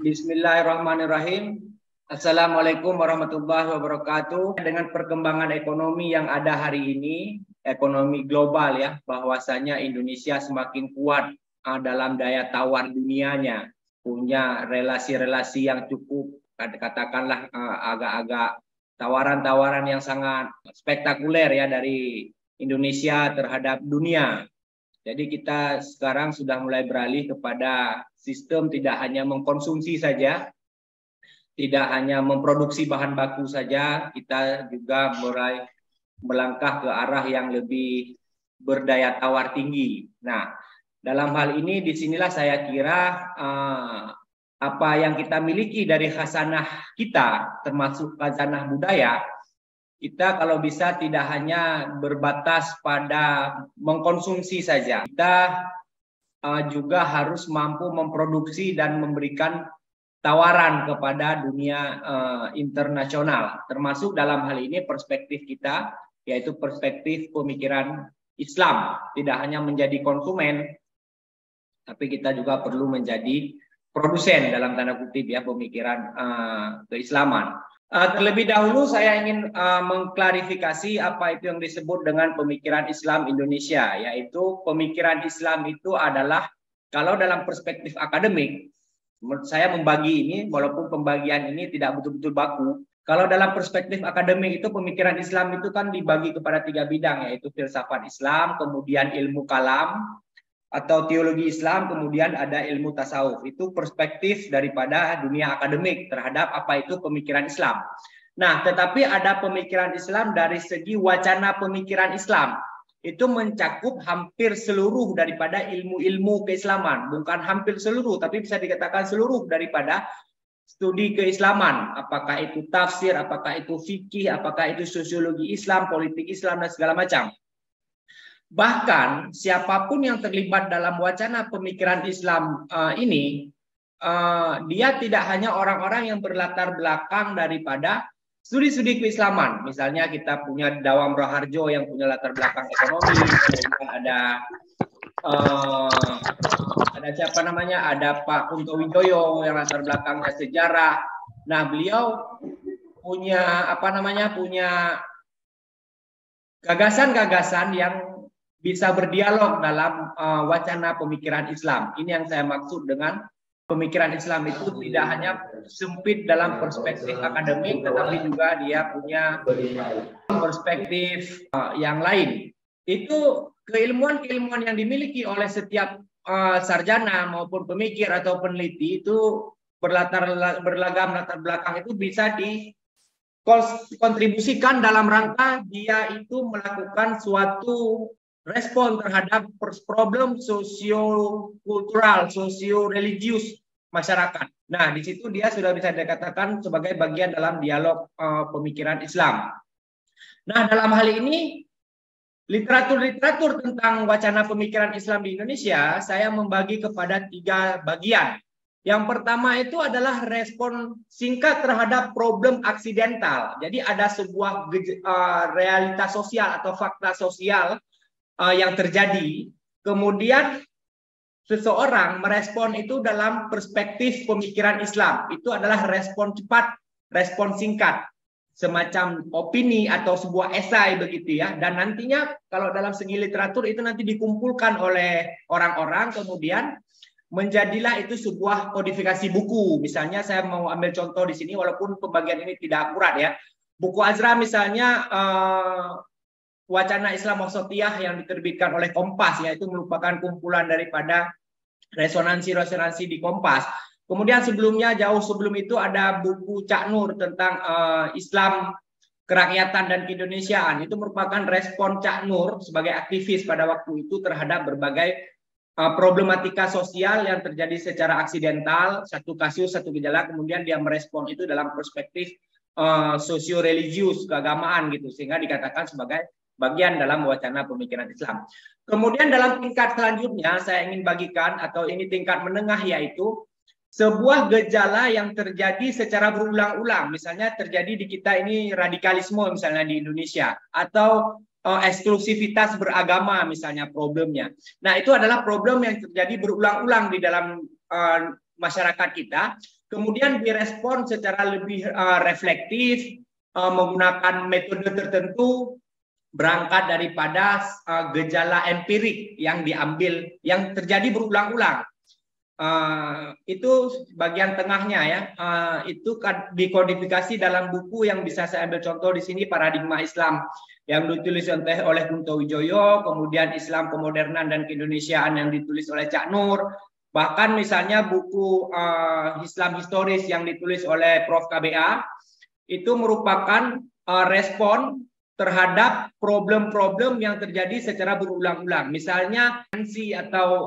Bismillahirrahmanirrahim. Assalamualaikum warahmatullahi wabarakatuh. Dengan perkembangan ekonomi yang ada hari ini, ekonomi global ya, bahwasanya Indonesia semakin kuat dalam daya tawar dunianya, punya relasi-relasi yang cukup, katakanlah agak-agak tawaran-tawaran yang sangat spektakuler ya dari Indonesia terhadap dunia. Jadi kita sekarang sudah mulai beralih kepada sistem tidak hanya mengkonsumsi saja, tidak hanya memproduksi bahan baku saja, kita juga mulai melangkah ke arah yang lebih berdaya tawar tinggi. Nah, dalam hal ini disinilah saya kira apa yang kita miliki dari khazanah kita, termasuk khazanah budaya, kita kalau bisa tidak hanya berbatas pada mengkonsumsi saja. Kita juga harus mampu memproduksi dan memberikan tawaran kepada dunia internasional. Termasuk dalam hal ini perspektif kita, yaitu perspektif pemikiran Islam. Tidak hanya menjadi konsumen, tapi kita juga perlu menjadi produsen dalam tanda kutip ya, pemikiran keislaman. Terlebih dahulu saya ingin mengklarifikasi apa itu yang disebut dengan pemikiran Islam Indonesia, yaitu pemikiran Islam itu adalah, kalau dalam perspektif akademik, menurut saya membagi ini, walaupun pembagian ini tidak betul-betul baku, kalau dalam perspektif akademik itu pemikiran Islam itu kan dibagi kepada 3 bidang, yaitu filsafat Islam, kemudian ilmu kalam, atau teologi Islam, kemudian ada ilmu tasawuf. Itu perspektif daripada dunia akademik terhadap apa itu pemikiran Islam. Nah, tetapi ada pemikiran Islam dari segi wacana pemikiran Islam. Itu mencakup hampir seluruh daripada ilmu-ilmu keislaman. Bukan hampir seluruh, tapi bisa dikatakan seluruh daripada studi keislaman. Apakah itu tafsir, apakah itu fikih, apakah itu sosiologi Islam, politik Islam, dan segala macam. Bahkan siapapun yang terlibat dalam wacana pemikiran Islam ini, dia tidak hanya orang-orang yang berlatar belakang daripada studi-studi keislaman. Misalnya kita punya Dawam Raharjo yang punya latar belakang ekonomi, kemudian ada siapa namanya, ada Pak Kunto Wijoyo yang latar belakangnya sejarah. Nah, beliau punya punya gagasan-gagasan yang bisa berdialog dalam wacana pemikiran Islam. Ini yang saya maksud dengan pemikiran Islam itu tidak hanya sempit dalam perspektif akademik, tetapi juga dia punya perspektif yang lain. Itu keilmuan-keilmuan yang dimiliki oleh setiap sarjana maupun pemikir atau peneliti itu beragam latar belakang, itu bisa dikontribusikan dalam rangka dia itu melakukan suatu respon terhadap problem sosio-kultural, sosio-religius masyarakat. Nah, di situ dia sudah bisa dikatakan sebagai bagian dalam dialog pemikiran Islam. Nah, dalam hal ini, literatur-literatur tentang wacana pemikiran Islam di Indonesia, saya membagi kepada 3 bagian. Yang pertama itu adalah respon singkat terhadap problem aksidental. Jadi ada sebuah realitas sosial atau fakta sosial yang terjadi, kemudian seseorang merespon itu dalam perspektif pemikiran Islam. Itu adalah respon cepat, respon singkat, semacam opini atau sebuah esai begitu ya. Dan nantinya kalau dalam segi literatur itu nanti dikumpulkan oleh orang-orang, kemudian menjadilah itu sebuah kodifikasi buku. Misalnya saya mau ambil contoh di sini, walaupun pembagian ini tidak akurat ya. Buku Azra misalnya, Wacana Islam Wasatiyah yang diterbitkan oleh Kompas, yaitu merupakan kumpulan daripada resonansi-resonansi di Kompas. Kemudian sebelumnya, jauh sebelum itu ada buku Cak Nur tentang Islam, kerakyatan dan keindonesiaan. Itu merupakan respon Cak Nur sebagai aktivis pada waktu itu terhadap berbagai problematika sosial yang terjadi secara aksidental, satu kasus, satu gejala, kemudian dia merespon itu dalam perspektif sosio-religius, keagamaan gitu, sehingga dikatakan sebagai bagian dalam wacana pemikiran Islam. Kemudian dalam tingkat selanjutnya saya ingin bagikan, atau ini tingkat menengah, yaitu sebuah gejala yang terjadi secara berulang-ulang. Misalnya terjadi di kita ini radikalisme misalnya di Indonesia, atau eksklusivitas beragama misalnya problemnya. Nah, itu adalah problem yang terjadi berulang-ulang di dalam masyarakat kita, kemudian direspon secara lebih reflektif, menggunakan metode tertentu, berangkat daripada gejala empirik yang diambil, yang terjadi berulang-ulang. Itu bagian tengahnya ya, itu dikodifikasi dalam buku yang bisa saya ambil contoh di sini, Paradigma Islam, yang ditulis oleh Kunto Wijoyo, kemudian Islam Kemodernan dan Keindonesiaan yang ditulis oleh Cak Nur, bahkan misalnya buku Islam Historis yang ditulis oleh Prof. KBA, itu merupakan respon terhadap problem-problem yang terjadi secara berulang-ulang. Misalnya atau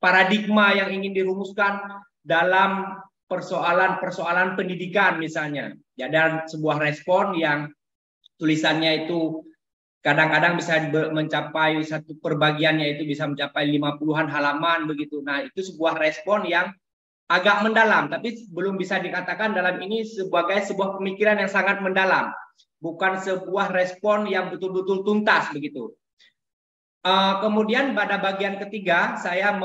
paradigma yang ingin dirumuskan dalam persoalan-persoalan pendidikan misalnya. Ya, dan sebuah respon yang tulisannya itu kadang-kadang bisa mencapai satu perbagiannya itu bisa mencapai 50-an halaman begitu. Nah, itu sebuah respon yang agak mendalam, tapi belum bisa dikatakan dalam ini sebagai sebuah pemikiran yang sangat mendalam. Bukan sebuah respon yang betul-betul tuntas begitu. Kemudian pada bagian ketiga saya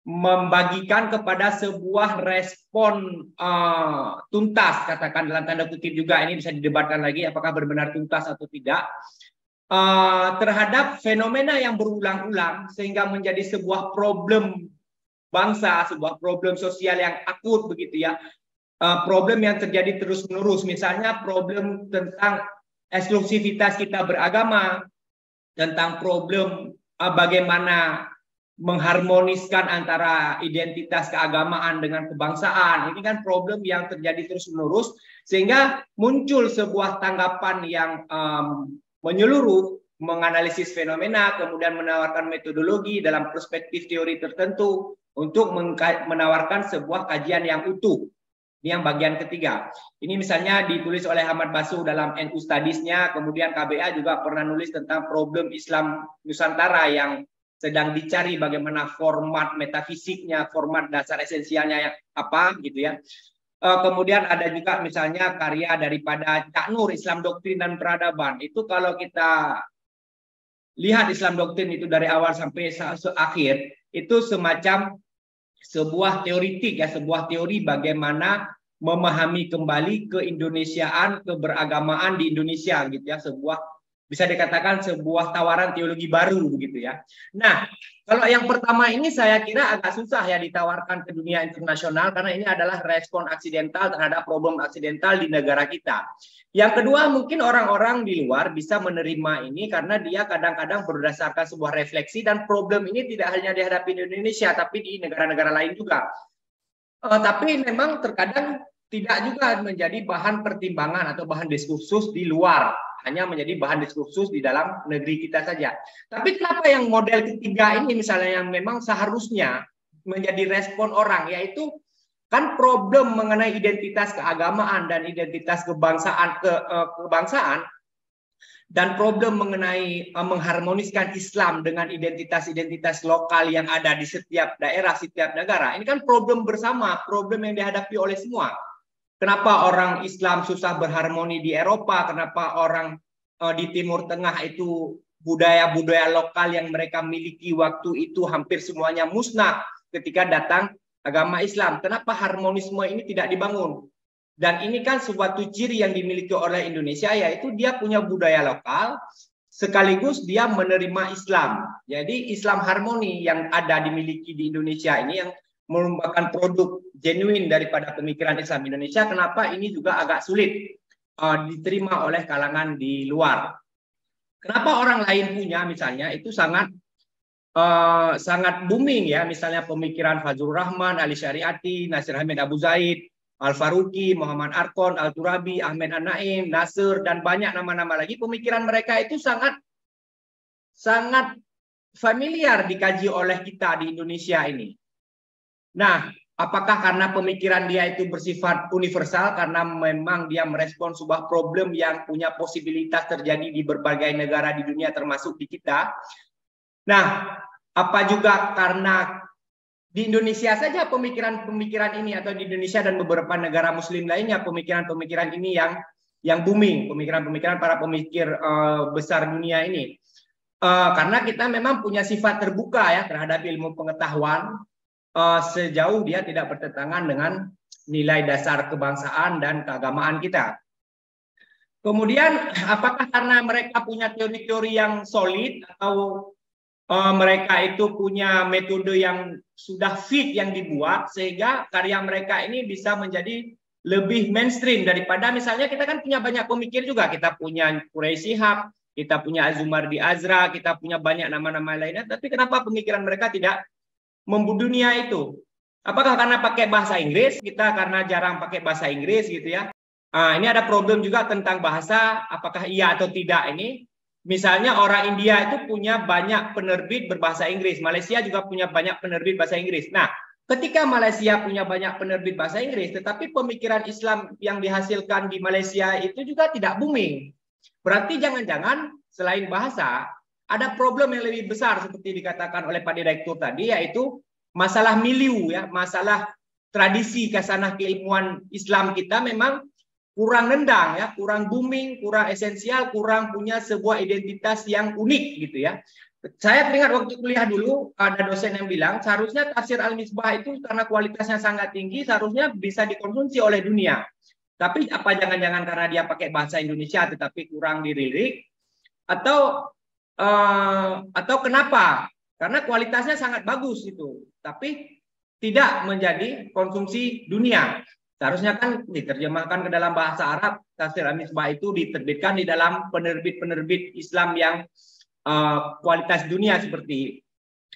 membagikan kepada sebuah respon tuntas, katakan dalam tanda kutip juga, ini bisa didebatkan lagi apakah benar-benar tuntas atau tidak, terhadap fenomena yang berulang-ulang sehingga menjadi sebuah problem bangsa, sebuah problem sosial yang akut begitu ya, problem yang terjadi terus-menerus, misalnya problem tentang eksklusivitas kita beragama, tentang problem bagaimana mengharmoniskan antara identitas keagamaan dengan kebangsaan. Ini kan problem yang terjadi terus-menerus sehingga muncul sebuah tanggapan yang menyeluruh, menganalisis fenomena, kemudian menawarkan metodologi dalam perspektif teori tertentu untuk menawarkan sebuah kajian yang utuh. Ini yang bagian ketiga. Ini misalnya ditulis oleh Ahmad Basuh dalam NU Studies-nya, kemudian KBA juga pernah nulis tentang problem Islam Nusantara yang sedang dicari bagaimana format metafisiknya, format dasar esensialnya yang apa gitu ya. Kemudian ada juga misalnya karya daripada Cak Nur, Islam Doktrin dan Peradaban. Itu kalau kita lihat Islam Doktrin itu dari awal sampai akhir, itu semacam sebuah teoritik ya, sebuah teori bagaimana memahami kembali keindonesiaan, keberagamaan di Indonesia gitu ya, sebuah bisa dikatakan sebuah tawaran teologi baru begitu ya. Nah, kalau yang pertama ini saya kira agak susah ya ditawarkan ke dunia internasional karena ini adalah respon aksidental terhadap problem aksidental di negara kita. Yang kedua, mungkin orang-orang di luar bisa menerima ini karena dia kadang-kadang berdasarkan sebuah refleksi dan problem ini tidak hanya dihadapi di Indonesia tapi di negara-negara lain juga. Tapi memang terkadang tidak juga menjadi bahan pertimbangan atau bahan diskursus di luar, hanya menjadi bahan diskursus di dalam negeri kita saja. Tapi kenapa yang model ketiga ini misalnya yang memang seharusnya menjadi respon orang, yaitu kan problem mengenai identitas keagamaan dan identitas kebangsaan dan problem mengenai mengharmoniskan Islam dengan identitas-identitas lokal yang ada di setiap daerah, setiap negara. Ini kan problem bersama, problem yang dihadapi oleh semua. Kenapa orang Islam susah berharmoni di Eropa? Kenapa orang di Timur Tengah itu budaya-budaya lokal yang mereka miliki waktu itu hampir semuanya musnah ketika datang agama Islam? Kenapa harmonisme ini tidak dibangun? Dan ini kan suatu ciri yang dimiliki oleh Indonesia, yaitu dia punya budaya lokal, sekaligus dia menerima Islam. Jadi Islam harmoni yang ada dimiliki di Indonesia ini yang merupakan produk genuine daripada pemikiran Islam Indonesia, kenapa ini juga agak sulit diterima oleh kalangan di luar. Kenapa orang lain punya misalnya itu sangat booming ya, misalnya pemikiran Fazlur Rahman, Ali Syariati, Nasir Hamid Abu Zaid, Al-Faruqi, Muhammad Arkon, Al-Turabi, Ahmed An-Naim, Nasir, dan banyak nama-nama lagi. Pemikiran mereka itu sangat familiar dikaji oleh kita di Indonesia ini. Nah, apakah karena pemikiran dia itu bersifat universal, karena memang dia merespon sebuah problem yang punya posibilitas terjadi di berbagai negara di dunia termasuk di kita? Nah, apa juga karena di Indonesia saja pemikiran-pemikiran ini, atau di Indonesia dan beberapa negara muslim lainnya pemikiran-pemikiran ini yang booming, pemikiran-pemikiran para pemikir besar dunia ini. Karena kita memang punya sifat terbuka ya terhadap ilmu pengetahuan, sejauh dia tidak bertentangan dengan nilai dasar kebangsaan dan keagamaan kita. Kemudian, apakah karena mereka punya teori-teori yang solid atau mereka itu punya metode yang sudah fit yang dibuat sehingga karya mereka ini bisa menjadi lebih mainstream daripada misalnya kita kan punya banyak pemikir juga, kita punya Quraisy Shihab, kita punya Azumardi Azra, kita punya banyak nama-nama lainnya, tapi kenapa pemikiran mereka tidak membudunia itu? Apakah karena pakai bahasa Inggris? Kita karena jarang pakai bahasa Inggris gitu ya. Ini ada problem juga tentang bahasa, apakah iya atau tidak ini. Misalnya orang India itu punya banyak penerbit berbahasa Inggris, Malaysia juga punya banyak penerbit bahasa Inggris. Nah, ketika Malaysia punya banyak penerbit bahasa Inggris, tetapi pemikiran Islam yang dihasilkan di Malaysia itu juga tidak booming. Berarti jangan-jangan selain bahasa, ada problem yang lebih besar seperti dikatakan oleh Pak Direktur tadi, yaitu masalah milieu, ya, masalah tradisi kasanah keilmuan Islam kita memang kurang nendang, ya, kurang booming, kurang esensial, kurang punya sebuah identitas yang unik gitu ya. Saya teringat waktu kuliah dulu ada dosen yang bilang seharusnya tafsir Al-Misbah itu karena kualitasnya sangat tinggi seharusnya bisa dikonsumsi oleh dunia. Tapi apa jangan-jangan karena dia pakai bahasa Indonesia tetapi kurang dilirik atau kenapa? Karena kualitasnya sangat bagus itu, tapi tidak menjadi konsumsi dunia. Seharusnya kan diterjemahkan ke dalam bahasa Arab, tafsir Al-Misbah itu diterbitkan di dalam penerbit-penerbit Islam yang kualitas dunia seperti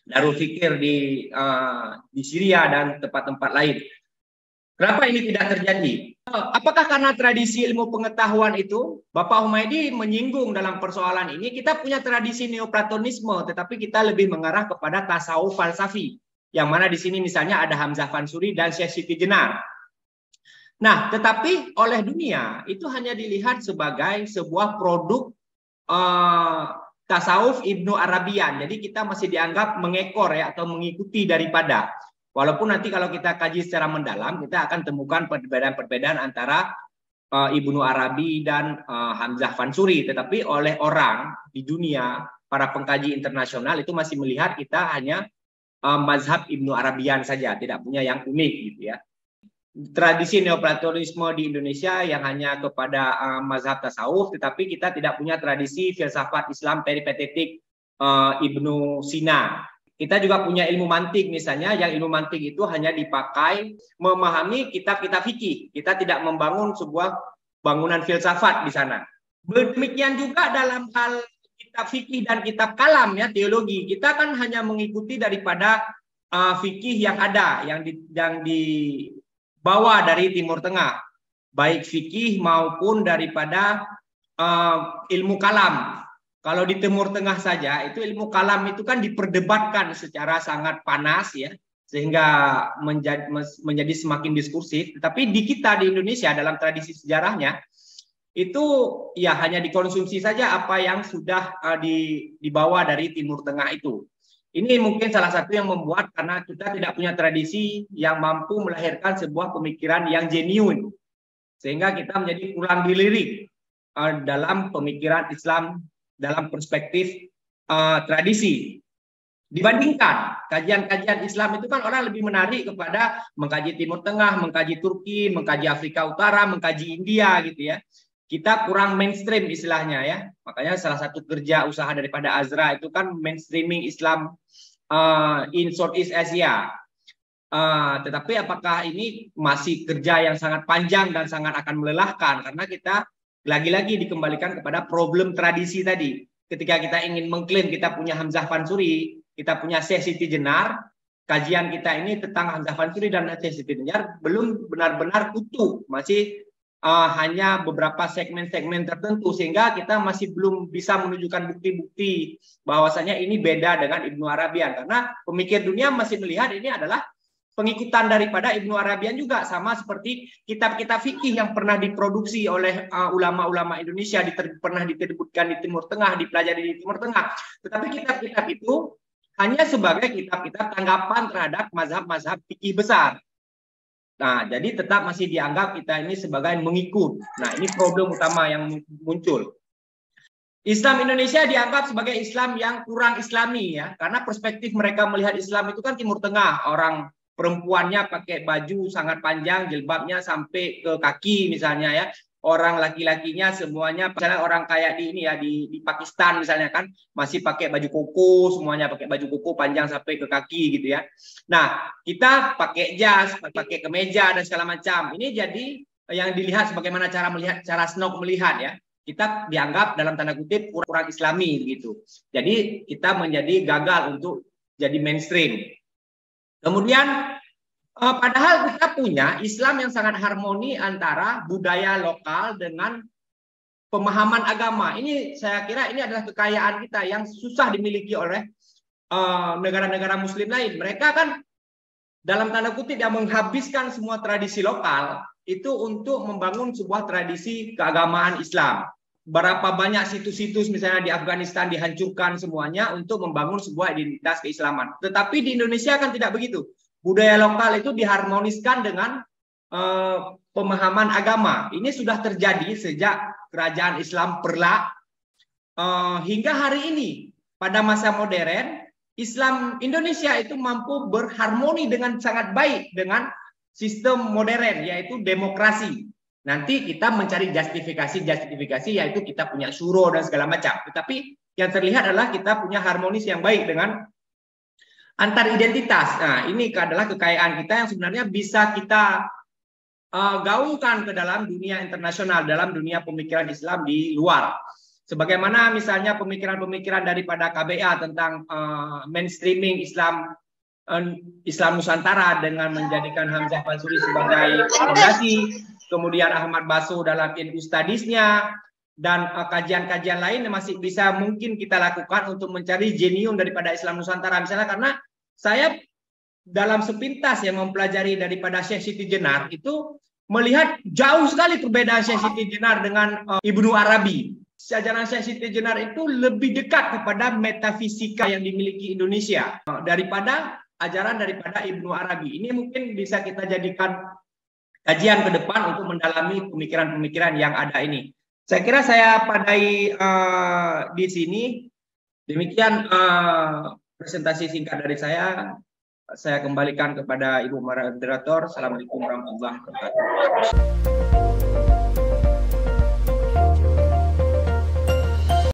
Darul Fikir di Syria dan tempat-tempat lain. Kenapa ini tidak terjadi? Apakah karena tradisi ilmu pengetahuan itu? Bapak Humaydi menyinggung dalam persoalan ini, kita punya tradisi neoplatonisme, tetapi kita lebih mengarah kepada tasawuf falsafi. Yang mana di sini misalnya ada Hamzah Fansuri dan Syekh Siti Jenar. Nah, tetapi oleh dunia itu hanya dilihat sebagai sebuah produk tasawuf Ibnu Arabian. Jadi kita masih dianggap mengekor ya atau mengikuti daripada. Walaupun nanti kalau kita kaji secara mendalam, kita akan temukan perbedaan-perbedaan antara Ibnu Arabi dan Hamzah Fansuri. Tetapi oleh orang di dunia, para pengkaji internasional itu masih melihat kita hanya mazhab Ibnu Arabian saja, tidak punya yang unik gitu ya. Tradisi neoplatonisme di Indonesia yang hanya kepada mazhab tasawuf, tetapi kita tidak punya tradisi filsafat Islam peripatetik Ibnu Sina. Kita juga punya ilmu mantik misalnya, yang ilmu mantik itu hanya dipakai memahami kitab-kitab fikih. Kita tidak membangun sebuah bangunan filsafat di sana. Demikian juga dalam hal kitab fikih dan kitab kalam ya, teologi. Kita kan hanya mengikuti daripada fikih yang ada, yang dibawa dari Timur Tengah, baik fikih maupun daripada ilmu kalam. Kalau di Timur Tengah saja, itu ilmu kalam itu kan diperdebatkan secara sangat panas ya, sehingga menjadi semakin diskursif. Tetapi di kita di Indonesia dalam tradisi sejarahnya itu ya hanya dikonsumsi saja apa yang sudah dibawa dari Timur Tengah itu. Ini mungkin salah satu yang membuat karena kita tidak punya tradisi yang mampu melahirkan sebuah pemikiran yang genuine, sehingga kita menjadi kurang dilirik dalam pemikiran Islam dalam perspektif tradisi. Dibandingkan kajian-kajian Islam itu kan orang lebih menarik kepada mengkaji Timur Tengah, mengkaji Turki, mengkaji Afrika Utara, mengkaji India gitu ya. Kita kurang mainstream istilahnya ya. Makanya salah satu kerja usaha daripada Azra itu kan mainstreaming Islam in Southeast Asia. Tetapi apakah ini masih kerja yang sangat panjang dan sangat akan melelahkan karena kita lagi-lagi dikembalikan kepada problem tradisi tadi. Ketika kita ingin mengklaim kita punya Hamzah Fansuri, kita punya Syekh Siti Jenar, kajian kita ini tentang Hamzah Fansuri dan Syekh Siti Jenar belum benar-benar utuh, masih hanya beberapa segmen-segmen tertentu, sehingga kita masih belum bisa menunjukkan bukti-bukti bahwasanya ini beda dengan Ibnu Arabian, karena pemikir dunia masih melihat ini adalah pengikutan daripada Ibnu Arabian juga, sama seperti kitab-kitab fikih yang pernah diproduksi oleh ulama-ulama Indonesia, pernah diterbitkan di Timur Tengah, dipelajari di Timur Tengah. Tetapi kitab-kitab itu hanya sebagai kitab-kitab tanggapan terhadap mazhab-mazhab fikih besar. Nah, jadi tetap masih dianggap kita ini sebagai mengikut. Nah, ini problem utama yang muncul. Islam Indonesia dianggap sebagai Islam yang kurang islami ya, karena perspektif mereka melihat Islam itu kan Timur Tengah, orang perempuannya pakai baju sangat panjang, jilbabnya sampai ke kaki misalnya ya. Orang laki-lakinya semuanya, misalnya orang kayak di ini ya di Pakistan misalnya kan masih pakai baju koko, semuanya pakai baju koko panjang sampai ke kaki gitu ya. Nah, kita pakai jas, pakai kemeja dan segala macam. Ini jadi yang dilihat sebagaimana cara Snook melihat ya. Kita dianggap dalam tanda kutip kurang Islami gitu. Jadi kita menjadi gagal untuk jadi mainstream. Kemudian padahal kita punya Islam yang sangat harmoni antara budaya lokal dengan pemahaman agama. Ini saya kira ini adalah kekayaan kita yang susah dimiliki oleh negara-negara Muslim lain. Mereka kan dalam tanda kutip yang menghabiskan semua tradisi lokal itu untuk membangun sebuah tradisi keagamaan Islam. Berapa banyak situs-situs misalnya di Afghanistan dihancurkan semuanya untuk membangun sebuah identitas keislaman. Tetapi di Indonesia kan tidak begitu. Budaya lokal itu diharmoniskan dengan pemahaman agama. Ini sudah terjadi sejak kerajaan Islam Perlak hingga hari ini. Pada masa modern, Islam Indonesia itu mampu berharmoni dengan sangat baik dengan sistem modern, yaitu demokrasi. Nanti kita mencari justifikasi yaitu kita punya syuro dan segala macam. Tetapi yang terlihat adalah kita punya harmonis yang baik dengan antar identitas. Nah, ini adalah kekayaan kita yang sebenarnya bisa kita gaungkan ke dalam dunia internasional, dalam dunia pemikiran Islam di luar. Sebagaimana misalnya pemikiran-pemikiran daripada KBA tentang mainstreaming Islam Nusantara dengan menjadikan Hamzah Mansuri sebagai fondasi, kemudian Ahmad Baso dalam Ustadisnya, dan kajian-kajian lain yang masih bisa mungkin kita lakukan untuk mencari jenium daripada Islam Nusantara. Misalnya karena saya dalam sepintas yang mempelajari daripada Syekh Siti Jenar itu melihat jauh sekali perbedaan Syekh Siti Jenar dengan Ibnu Arabi. Ajaran Syekh Siti Jenar itu lebih dekat kepada metafisika yang dimiliki Indonesia daripada ajaran daripada Ibnu Arabi. Ini mungkin bisa kita jadikan kajian ke depan untuk mendalami pemikiran-pemikiran yang ada ini. Saya kira saya padai di sini. Demikian presentasi singkat dari saya. Saya kembalikan kepada Ibu moderator. Assalamualaikum warahmatullahi wabarakatuh.